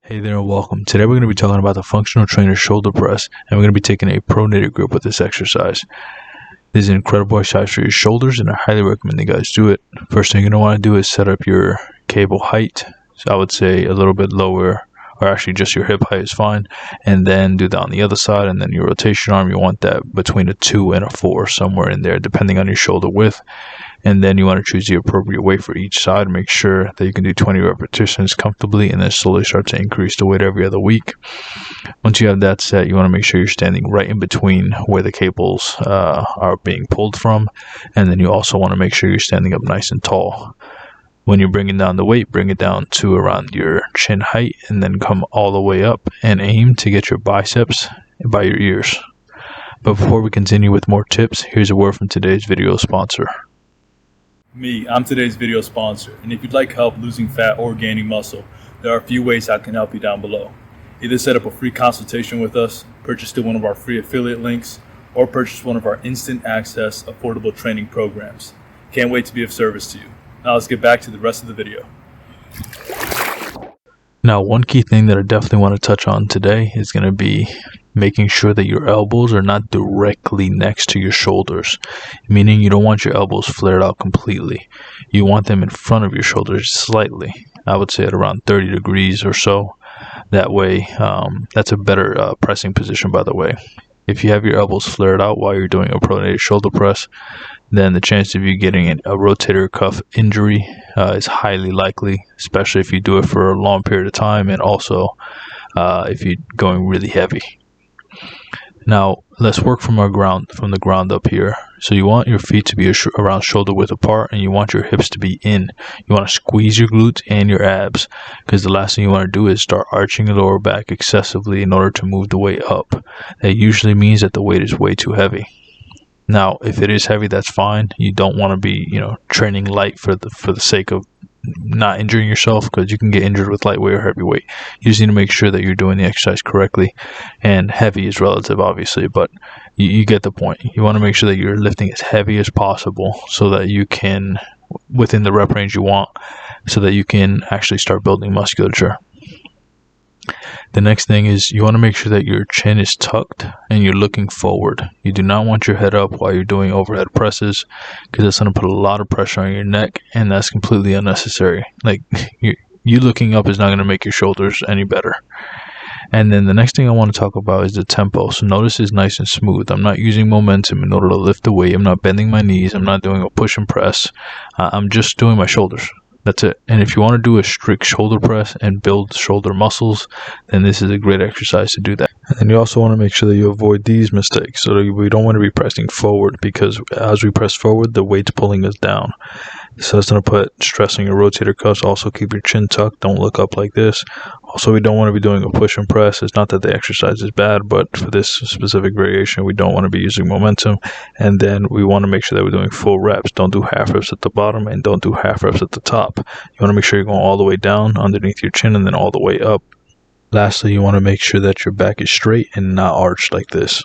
Hey there and welcome. Today we're going to be talking about the functional trainer shoulder press, and we're going to be taking a pronated grip with this exercise. This is an incredible exercise for your shoulders, and I highly recommend you guys do it. First thing you're going to want to do is set up your cable height. So I would say a little bit lower, or actually just your hip height is fine, and then do that on the other side. And then your rotation arm, you want that between a 2 and a 4, somewhere in there, depending on your shoulder width. And then you want to choose the appropriate weight for each side. Make sure that you can do 20 repetitions comfortably, and then slowly start to increase the weight every other week. Once you have that set, you want to make sure you're standing right in between where the cables are being pulled from. And then you also want to make sure you're standing up nice and tall. When you're bringing down the weight, bring it down to around your chin height, and then come all the way up and aim to get your biceps by your ears. But before we continue with more tips, here's a word from today's video sponsor. I'm today's video sponsor, and if you'd like help losing fat or gaining muscle, there are a few ways I can help you down below. Either set up a free consultation with us, purchase through one of our free affiliate links, or purchase one of our instant access affordable training programs. Can't wait to be of service to you. Now let's get back to the rest of the video. Now, one key thing that I definitely want to touch on today is going to be making sure that your elbows are not directly next to your shoulders, meaning you don't want your elbows flared out completely. You want them in front of your shoulders slightly. I would say at around 30 degrees or so. That way, that's a better pressing position, by the way. If you have your elbows flared out while you're doing a pronated shoulder press, then the chance of you getting a rotator cuff injury is highly likely, especially if you do it for a long period of time, and also if you're going really heavy. Now, let's work from the ground up here. So you want your feet to be around shoulder width apart, and you want your hips to be in. You want to squeeze your glutes and your abs, because the last thing you want to do is start arching your lower back excessively in order to move the weight up. That usually means that the weight is way too heavy. Now, if it is heavy, that's fine. You don't want to be, training light for the sake of not injuring yourself, because you can get injured with lightweight or heavyweight. You just need to make sure that you're doing the exercise correctly, and heavy is relative, obviously, but you get the point. You want to make sure that you're lifting as heavy as possible so that you can, within the rep range you want, so that you can actually start building musculature. The next thing is you want to make sure that your chin is tucked and you're looking forward. You do not want your head up while you're doing overhead presses, because that's going to put a lot of pressure on your neck, and that's completely unnecessary. Like, you looking up is not going to make your shoulders any better. And then the next thing I want to talk about is the tempo. So notice it's nice and smooth. I'm not using momentum in order to lift the weight. I'm not bending my knees. I'm not doing a push and press. I'm just doing my shoulders. That's it. And if you want to do a strict shoulder press and build shoulder muscles, then this is a great exercise to do that. And you also want to make sure that you avoid these mistakes. So we don't want to be pressing forward, because as we press forward, the weight's pulling us down. So it's going to put stress on your rotator cuffs. Also, keep your chin tucked. Don't look up like this. Also, we don't want to be doing a push and press. It's not that the exercise is bad, but for this specific variation, we don't want to be using momentum. And then we want to make sure that we're doing full reps. Don't do half reps at the bottom, and don't do half reps at the top. You want to make sure you're going all the way down underneath your chin and then all the way up. Lastly, you want to make sure that your back is straight and not arched like this.